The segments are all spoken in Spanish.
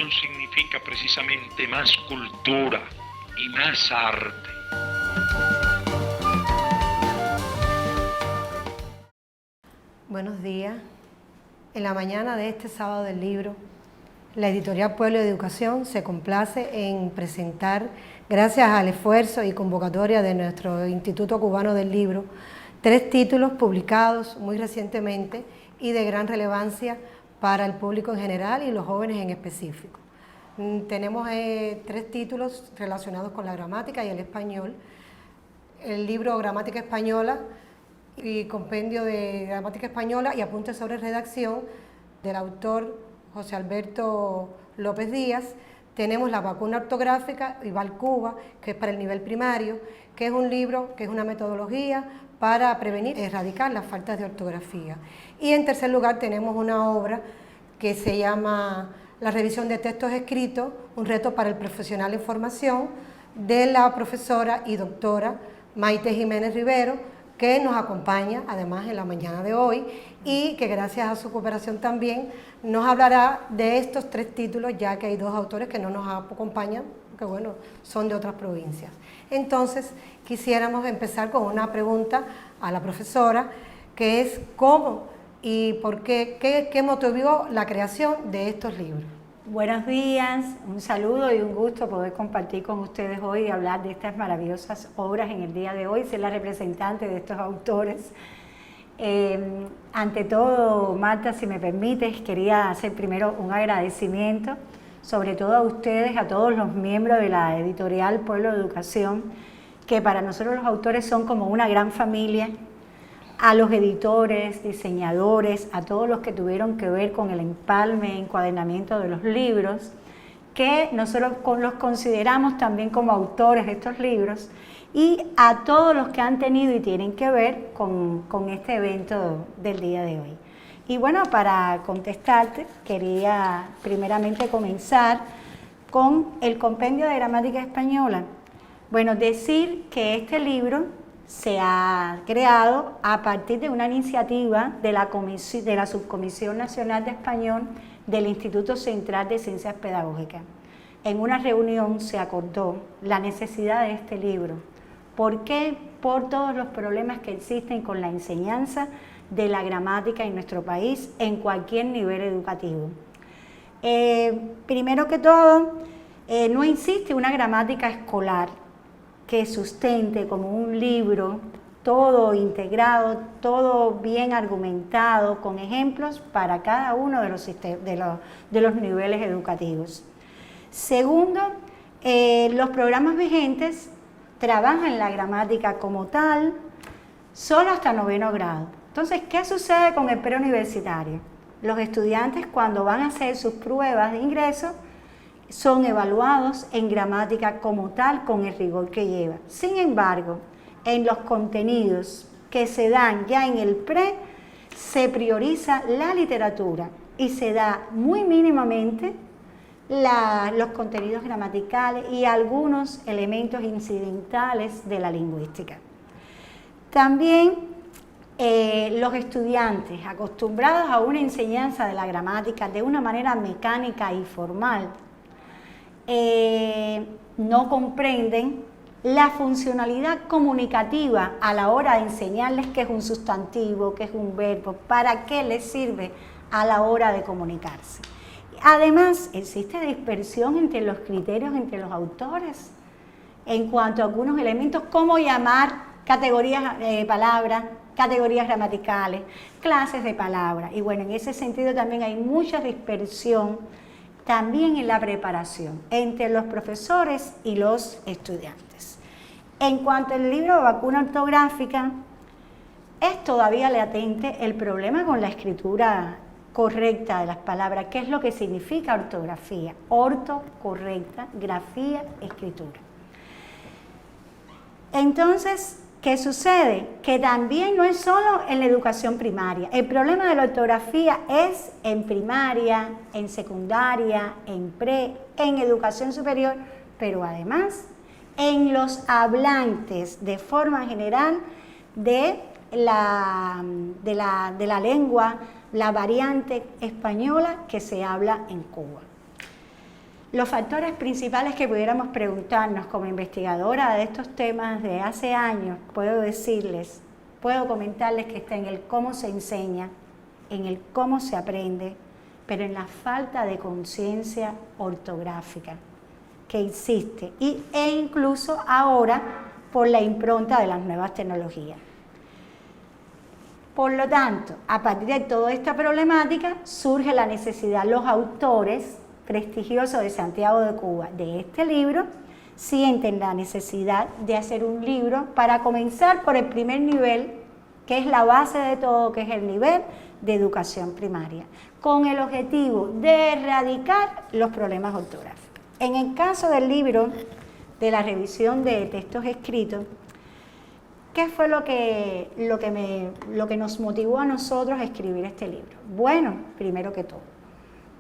educación significa precisamente más cultura y más arte. Buenos días. En la mañana de este sábado del libro, la editorial Pueblo de Educación se complace en presentar, gracias al esfuerzo y convocatoria de nuestro Instituto Cubano del Libro, 3 títulos publicados muy recientemente y de gran relevancia para el público en general y los jóvenes en específico. Tenemos 3 títulos relacionados con la gramática y el español. El libro Gramática Española y Compendio de Gramática Española y Apuntes sobre Redacción del autor José Alberto López Díaz. Tenemos La vacuna ortográfica y Valcuba, que es para el nivel primario, que es un libro que es una metodología para prevenir y erradicar las faltas de ortografía. Y en tercer lugar tenemos una obra que se llama La revisión de textos escritos, un reto para el profesional en formación, de la profesora y doctora Maite Jiménez Rivero, que nos acompaña además en la mañana de hoy y que gracias a su cooperación también nos hablará de estos 3 títulos, ya que hay 2 autores que no nos acompañan, que bueno, son de otras provincias. Entonces quisiéramos empezar con una pregunta a la profesora, que es cómo y por qué motivó la creación de estos libros. Buenos días, un saludo y un gusto poder compartir con ustedes hoy y hablar de estas maravillosas obras en el día de hoy, ser la representante de estos autores. Ante todo, Marta, si me permites, quería hacer primero un agradecimiento, sobre todo a ustedes, a todos los miembros de la editorial Pueblo de Educación, que para nosotros los autores son como una gran familia, a los editores, diseñadores, a todos los que tuvieron que ver con el empalme, encuadernamiento de los libros, que nosotros los consideramos también como autores de estos libros, y a todos los que han tenido y tienen que ver con este evento del día de hoy. Y bueno, para contestarte, quería primeramente comenzar con el Compendio de Gramática Española. Bueno, decir que este libro se ha creado a partir de una iniciativa de la Subcomisión Nacional de Español del Instituto Central de Ciencias Pedagógicas. En una reunión se acordó la necesidad de este libro. ¿Por qué? Por todos los problemas que existen con la enseñanza de la gramática en nuestro país en cualquier nivel educativo. Primero que todo, no existe una gramática escolar que sustente como un libro, todo integrado, todo bien argumentado, con ejemplos para cada uno de los niveles educativos. Segundo, los programas vigentes trabajan la gramática como tal, solo hasta 9º grado. Entonces, ¿qué sucede con el preuniversitario? Los estudiantes, cuando van a hacer sus pruebas de ingreso, son evaluados en gramática como tal, con el rigor que lleva. Sin embargo, en los contenidos que se dan ya en el pre, se prioriza la literatura y se da muy mínimamente los contenidos gramaticales y algunos elementos incidentales de la lingüística. También los estudiantes acostumbrados a una enseñanza de la gramática de una manera mecánica y formal, no comprenden la funcionalidad comunicativa a la hora de enseñarles qué es un sustantivo, qué es un verbo, para qué les sirve a la hora de comunicarse. Además, existe dispersión entre los criterios entre los autores en cuanto a algunos elementos, como llamar categorías de palabras, categorías gramaticales, clases de palabras. Y bueno, en ese sentido también hay mucha dispersión también en la preparación entre los profesores y los estudiantes. En cuanto al libro Vacuna ortográfica, es todavía latente el problema con la escritura correcta de las palabras. ¿Qué es lo que significa ortografía? Orto, correcta, grafía, escritura. Entonces, ¿qué sucede? Que también no es solo en la educación primaria. El problema de la ortografía es en primaria, en secundaria, en pre, en educación superior, pero además en los hablantes de forma general de la lengua, la variante española que se habla en Cuba. Los factores principales que pudiéramos preguntarnos como investigadora de estos temas de hace años, puedo comentarles que está en el cómo se enseña, en el cómo se aprende, pero en la falta de conciencia ortográfica que existe e incluso ahora por la impronta de las nuevas tecnologías. Por lo tanto, a partir de toda esta problemática surge la necesidad, los autores prestigiosos de Santiago de Cuba de este libro sienten la necesidad de hacer un libro para comenzar por el primer nivel, que es la base de todo, que es el nivel de educación primaria, con el objetivo de erradicar los problemas ortográficos. En el caso del libro de la revisión de textos escritos, ¿qué fue lo que nos motivó a nosotros a escribir este libro? Bueno, primero que todo,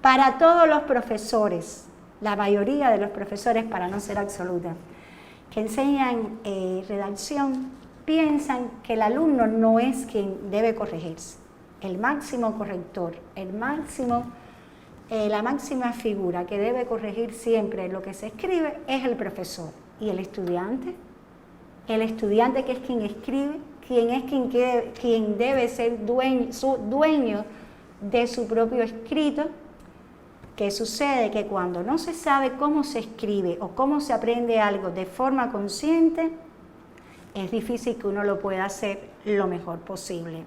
para todos los profesores, la mayoría de los profesores, para no ser absoluta, que enseñan redacción, piensan que el alumno no es quien debe corregirse. El máximo corrector, la máxima figura que debe corregir siempre lo que se escribe es el profesor. ¿Y el estudiante? El estudiante, que es quien escribe, quien debe ser dueño de su propio escrito. ¿Qué sucede? Que cuando no se sabe cómo se escribe o cómo se aprende algo de forma consciente, es difícil que uno lo pueda hacer lo mejor posible.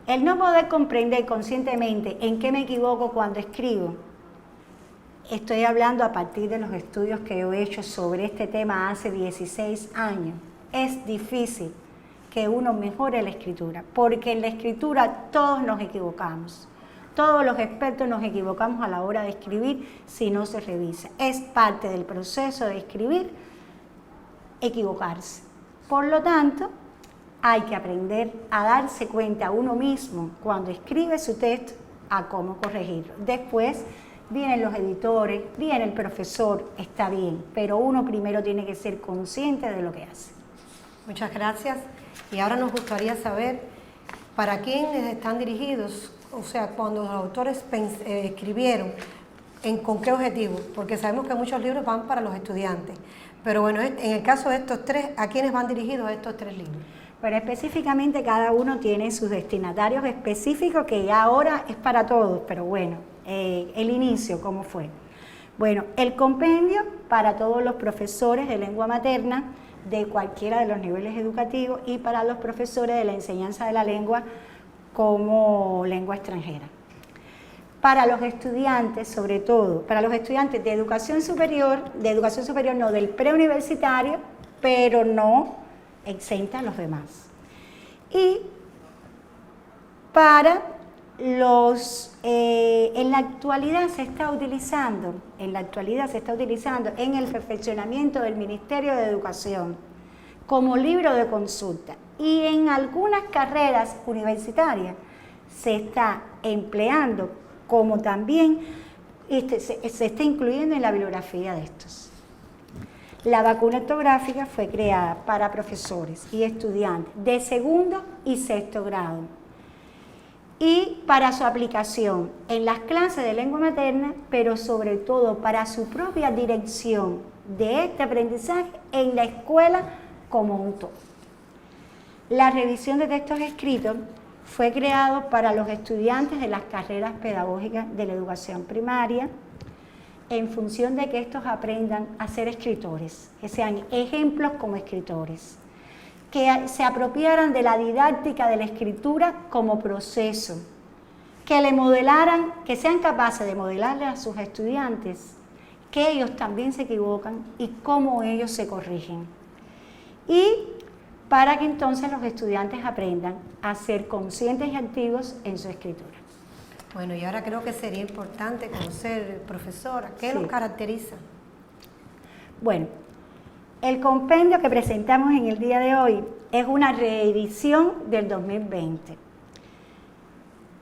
El no poder comprender conscientemente en qué me equivoco cuando escribo, estoy hablando a partir de los estudios que yo he hecho sobre este tema hace 16 años. Es difícil que uno mejore la escritura, porque en la escritura todos nos equivocamos. Todos los expertos nos equivocamos a la hora de escribir si no se revisa. Es parte del proceso de escribir equivocarse. Por lo tanto, hay que aprender a darse cuenta uno mismo cuando escribe su texto a cómo corregirlo. Después vienen los editores, viene el profesor, está bien, pero uno primero tiene que ser consciente de lo que hace. Muchas gracias. Y ahora nos gustaría saber para quiénes están dirigidos, o sea, cuando los autores escribieron, ¿con qué objetivo? Porque sabemos que muchos libros van para los estudiantes, pero bueno, en el caso de estos tres, ¿a quiénes van dirigidos estos tres libros? Pero específicamente cada uno tiene sus destinatarios específicos, que ya ahora es para todos, pero bueno, el inicio, ¿cómo fue? Bueno, el compendio para todos los profesores de lengua materna de cualquiera de los niveles educativos y para los profesores de la enseñanza de la lengua como lengua extranjera. Para los estudiantes, sobre todo, para los estudiantes de educación superior no, del preuniversitario, pero no exenta a los demás. Y para los, en la actualidad se está utilizando en el perfeccionamiento del Ministerio de Educación como libro de consulta, y en algunas carreras universitarias se está empleando como también se está incluyendo en la bibliografía de estos. La vacuna ortográfica fue creada para profesores y estudiantes de segundo y sexto grado y para su aplicación en las clases de lengua materna, pero sobre todo para su propia dirección de este aprendizaje en la escuela como un todo. La revisión de textos escritos fue creado para los estudiantes de las carreras pedagógicas de la educación primaria, en función de que estos aprendan a ser escritores, que sean ejemplos como escritores, que se apropiaran de la didáctica de la escritura como proceso, que le modelaran, que sean capaces de modelarle a sus estudiantes que ellos también se equivocan y cómo ellos se corrigen. Y para que entonces los estudiantes aprendan a ser conscientes y activos en su escritura. Bueno, y ahora creo que sería importante conocer, profesora, ¿qué los caracteriza? Bueno, el compendio que presentamos en el día de hoy es una reedición del 2020.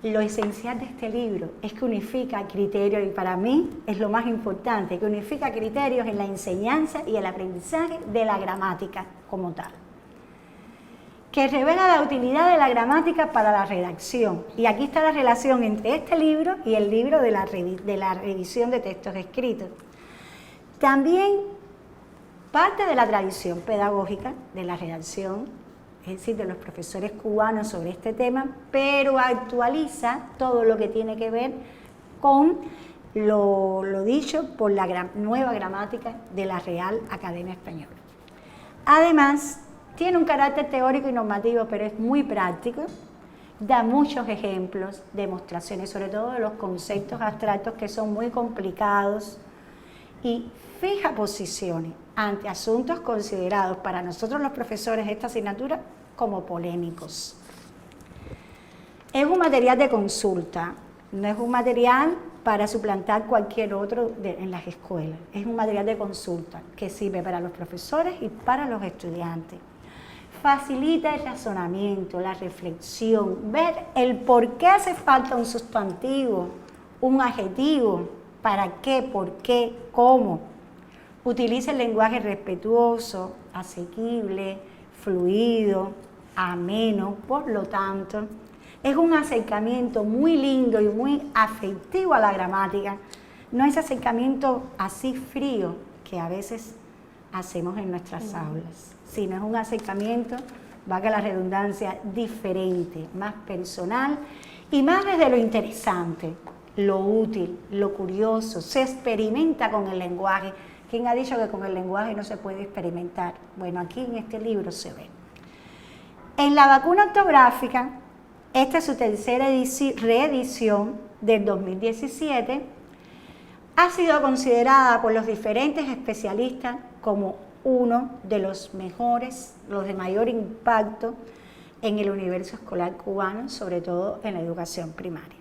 Lo esencial de este libro es que unifica criterios, y para mí es lo más importante, que unifica criterios en la enseñanza y el aprendizaje de la gramática como tal, que revela la utilidad de la gramática para la redacción. Y aquí está la relación entre este libro y el libro de la revisión de textos escritos. También parte de la tradición pedagógica de la redacción, es decir, de los profesores cubanos sobre este tema, pero actualiza todo lo que tiene que ver con lo dicho por la nueva gramática de la Real Academia Española. Además, tiene un carácter teórico y normativo, pero es muy práctico, da muchos ejemplos, demostraciones, sobre todo de los conceptos abstractos que son muy complicados, y fija posiciones ante asuntos considerados para nosotros los profesores de esta asignatura como polémicos. Es un material de consulta, no es un material para suplantar cualquier otro en las escuelas. Es un material de consulta que sirve para los profesores y para los estudiantes. Facilita el razonamiento, la reflexión, ver el por qué hace falta un sustantivo, un adjetivo, para qué, por qué, cómo. Utiliza el lenguaje respetuoso, asequible, fluido, ameno, por lo tanto, es un acercamiento muy lindo y muy afectivo a la gramática. No es acercamiento así frío que a veces hacemos en nuestras aulas, sino es un acercamiento, valga la redundancia, diferente, más personal y más desde lo interesante, lo útil, lo curioso. Se experimenta con el lenguaje. ¿Quién ha dicho que con el lenguaje no se puede experimentar? Bueno, aquí en este libro se ve. En la vacuna ortográfica, esta es su tercera reedición del 2017, ha sido considerada por los diferentes especialistas como uno de los mejores, los de mayor impacto en el universo escolar cubano, sobre todo en la educación primaria.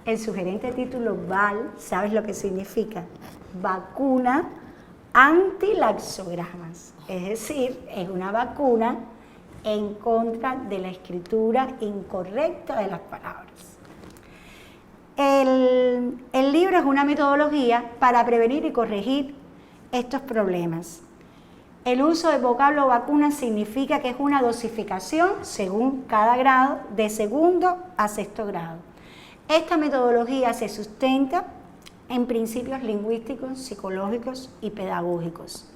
El sugerente título VAL, ¿sabes lo que significa? Vacuna antilaxogramas, es decir, es una vacuna en contra de la escritura incorrecta de las palabras. El libro es una metodología para prevenir y corregir estos problemas. El uso del vocablo vacuna significa que es una dosificación según cada grado, de segundo a sexto grado. Esta metodología se sustenta en principios lingüísticos, psicológicos y pedagógicos.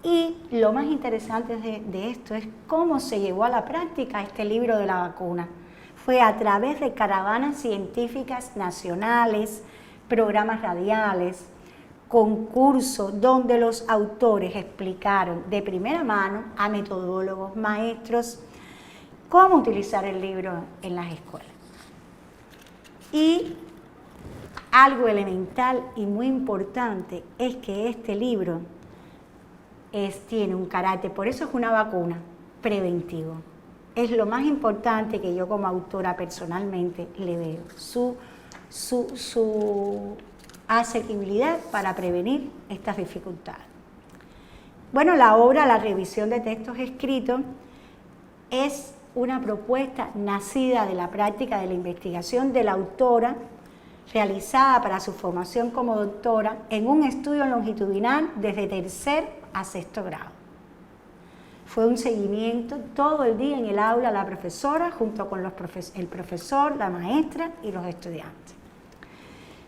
Y lo más interesante de esto es cómo se llevó a la práctica este libro de la vacuna. Fue a través de caravanas científicas nacionales, programas radiales, concursos donde los autores explicaron de primera mano a metodólogos, maestros, cómo utilizar el libro en las escuelas. Y algo elemental y muy importante es que este libro tiene un carácter, por eso es una vacuna, preventivo. Es lo más importante que yo como autora personalmente le veo, su asequibilidad para prevenir estas dificultades. Bueno, la obra, la revisión de textos escritos, es una propuesta nacida de la práctica de la investigación de la autora, realizada para su formación como doctora en un estudio longitudinal desde tercer a sexto grado. Fue un seguimiento todo el día en el aula, la profesora junto con el profesor, la maestra y los estudiantes.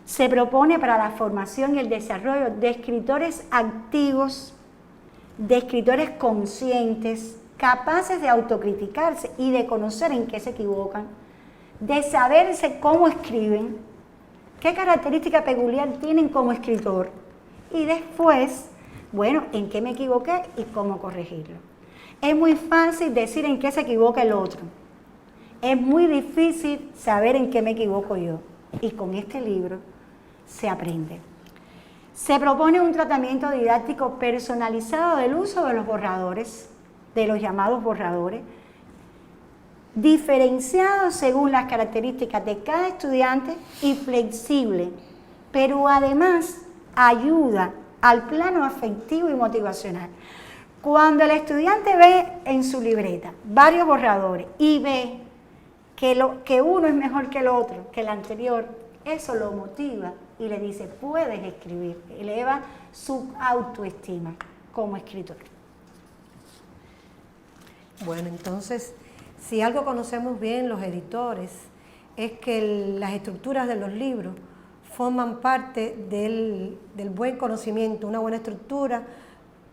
Se propone para la formación y el desarrollo de escritores activos, de escritores conscientes, capaces de autocriticarse y de conocer en qué se equivocan, de saberse cómo escriben, qué característica peculiar tienen como escritor y después, bueno, en qué me equivoqué y cómo corregirlo. Es muy fácil decir en qué se equivoca el otro. Es muy difícil saber en qué me equivoco yo. Y con este libro se aprende. Se propone un tratamiento didáctico personalizado del uso de los borradores, de los llamados borradores, diferenciado según las características de cada estudiante y flexible, pero además ayuda al plano afectivo y motivacional. Cuando el estudiante ve en su libreta varios borradores y ve que uno es mejor que el otro, que el anterior, eso lo motiva y le dice, puedes escribir, eleva su autoestima como escritor. Bueno, entonces, si algo conocemos bien los editores, es que las estructuras de los libros forman parte del buen conocimiento. Una buena estructura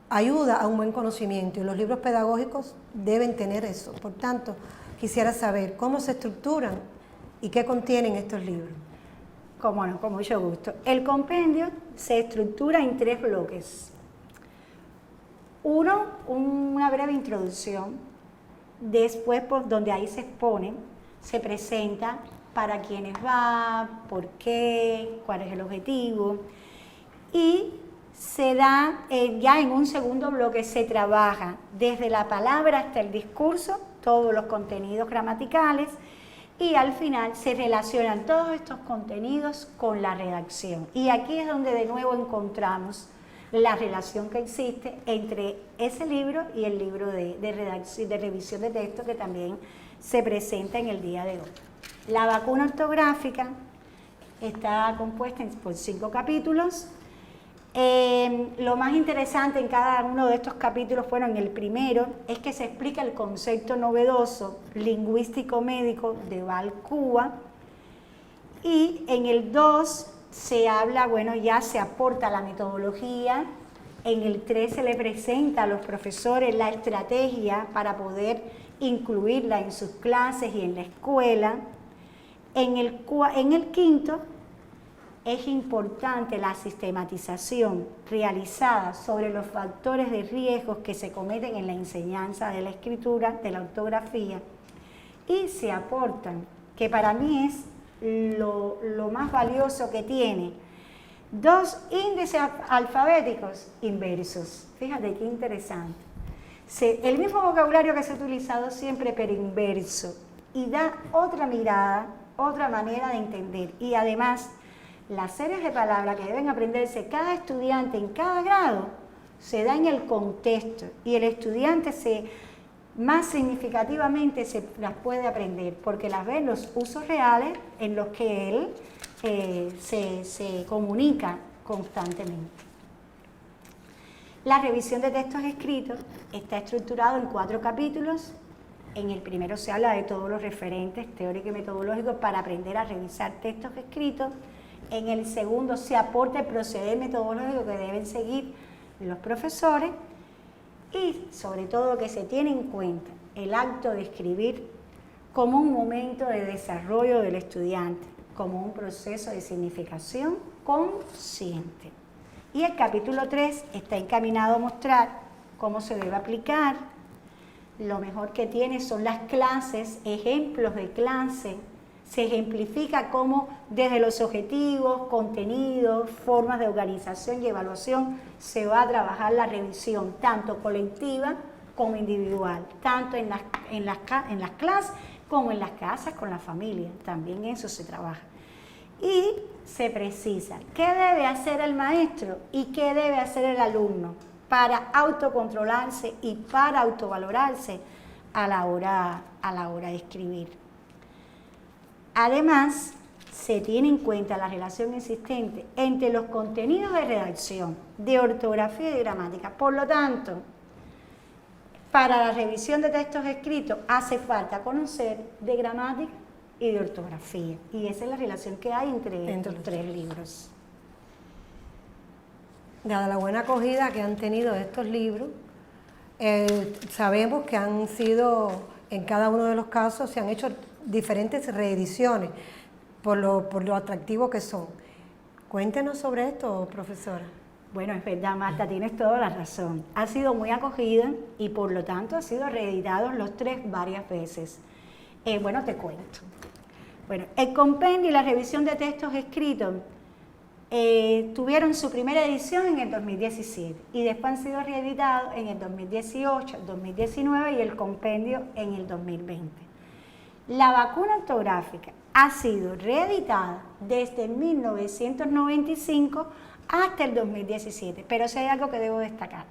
ayuda a un buen conocimiento y los libros pedagógicos deben tener eso. Por tanto, quisiera saber cómo se estructuran y qué contienen estos libros. Cómo no, con mucho gusto. El compendio se estructura en 3 bloques. Uno, una breve introducción. Después, donde ahí se expone, se presenta para quiénes va, por qué, cuál es el objetivo. Y se da, ya en un segundo bloque se trabaja desde la palabra hasta el discurso, todos los contenidos gramaticales, y al final se relacionan todos estos contenidos con la redacción. Y aquí es donde de nuevo encontramos la relación que existe entre ese libro y el libro de revisión de texto que también se presenta en el día de hoy. La vacuna ortográfica está compuesta por 5 capítulos. Lo más interesante en cada uno de estos capítulos, bueno, en el primero, es que se explica el concepto novedoso lingüístico-médico de Val-Cuba, y en el 2 se habla, bueno, ya se aporta la metodología. En el 3 se le presenta a los profesores la estrategia para poder incluirla en sus clases y en la escuela. En el quinto es importante la sistematización realizada sobre los factores de riesgos que se cometen en la enseñanza de la escritura, de la ortografía, y se aportan, que para mí es lo más valioso que tiene, 2 índices alfabéticos inversos. Fíjate qué interesante. El mismo vocabulario que se ha utilizado siempre, pero inverso, y da otra mirada, otra manera de entender. Y además, las series de palabras que deben aprenderse cada estudiante en cada grado se da en el contexto, y el estudiante más significativamente se las puede aprender porque las ve en los usos reales en los que él se comunica constantemente. La revisión de textos escritos está estructurado en 4 capítulos. En el primero se habla de todos los referentes teóricos y metodológicos para aprender a revisar textos escritos. En el segundo se aporta el proceder metodológico que deben seguir los profesores, y sobre todo que se tiene en cuenta el acto de escribir como un momento de desarrollo del estudiante, como un proceso de significación consciente. Y el capítulo 3 está encaminado a mostrar cómo se debe aplicar. Lo mejor que tiene son las clases, ejemplos de clase. Se ejemplifica cómo desde los objetivos, contenidos, formas de organización y evaluación se va a trabajar la revisión, tanto colectiva como individual, tanto en las clases como en las casas con la familia. También eso se trabaja. Y se precisa qué debe hacer el maestro y qué debe hacer el alumno para autocontrolarse y para autovalorarse a la hora de escribir. Además, se tiene en cuenta la relación existente entre los contenidos de redacción, de ortografía y de gramática. Por lo tanto, para la revisión de textos escritos hace falta conocer de gramática y de ortografía. Y esa es la relación que hay entre estos 3 libros. Dada la buena acogida que han tenido estos libros, sabemos que han sido, en cada uno de los casos, se han hecho diferentes reediciones por lo atractivo que son. Cuéntenos sobre esto, profesora. Bueno, es verdad, Marta, tienes toda la razón. Ha sido muy acogida y por lo tanto ha sido reeditados los 3 varias veces. Bueno, te cuento. Bueno, el compendio y la revisión de textos escritos tuvieron su primera edición en el 2017 y después han sido reeditados en el 2018, 2019 y el compendio en el 2020. La vacuna ortográfica ha sido reeditada desde 1995 hasta el 2017, pero sí hay algo que debo destacar,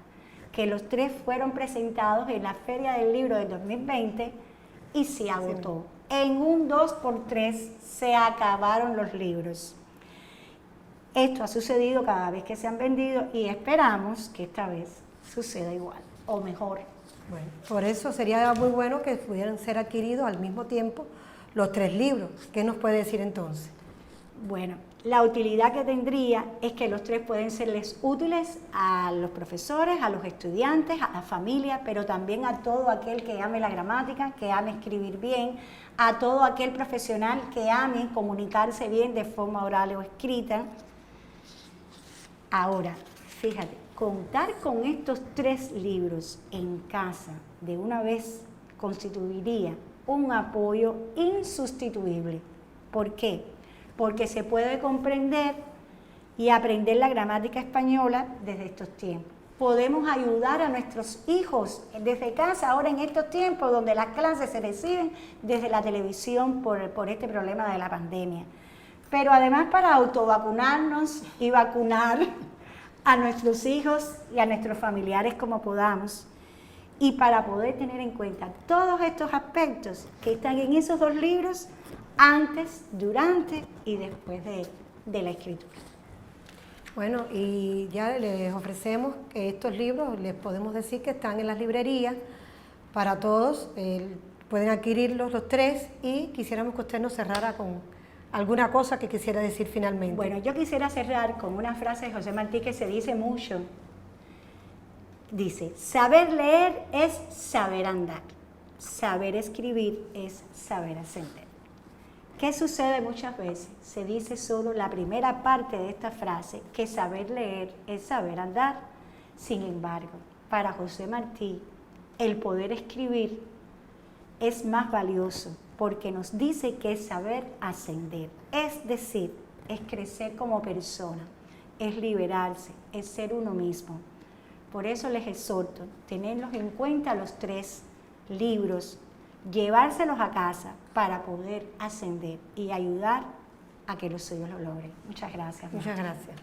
que los 3 fueron presentados en la Feria del Libro del 2020 y se agotó. Sí. En un 2x3 se acabaron los libros. Esto ha sucedido cada vez que se han vendido y esperamos que esta vez suceda igual o mejor. Bueno, por eso sería muy bueno que pudieran ser adquiridos al mismo tiempo los 3 libros. ¿Qué nos puede decir entonces? Bueno, la utilidad que tendría es que los tres pueden serles útiles a los profesores, a los estudiantes, a la familia, pero también a todo aquel que ame la gramática, que ame escribir bien, a todo aquel profesional que ame comunicarse bien de forma oral o escrita. Ahora, fíjate, contar con estos 3 libros en casa de una vez constituiría un apoyo insustituible. ¿Por qué? Porque se puede comprender y aprender la gramática española desde estos tiempos. Podemos ayudar a nuestros hijos desde casa, ahora en estos tiempos donde las clases se reciben desde la televisión por este problema de la pandemia. Pero además para autovacunarnos y vacunar a nuestros hijos y a nuestros familiares como podamos, y para poder tener en cuenta todos estos aspectos que están en esos 2 libros antes, durante y después de la escritura. Bueno, y ya les ofrecemos que estos libros, les podemos decir que están en las librerías para todos, pueden adquirirlos los 3 y quisiéramos que usted nos cerrara con alguna cosa que quisiera decir finalmente. Bueno, yo quisiera cerrar con una frase de José Martí que se dice mucho. Dice, saber leer es saber andar, saber escribir es saber ascender. ¿Qué sucede muchas veces? Se dice solo la primera parte de esta frase, que saber leer es saber andar. Sin embargo, para José Martí, el poder escribir es más valioso porque nos dice que es saber ascender, es decir, es crecer como persona, es liberarse, es ser uno mismo. Por eso les exhorto, tenerlos en cuenta los 3 libros, llevárselos a casa para poder ascender y ayudar a que los suyos lo logren. Muchas gracias. Muchas gracias.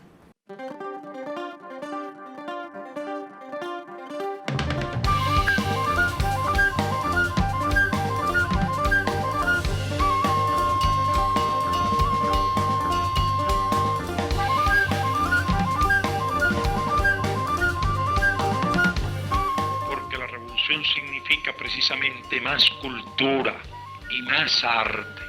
Porque la revolución significa precisamente más cultura y más arte.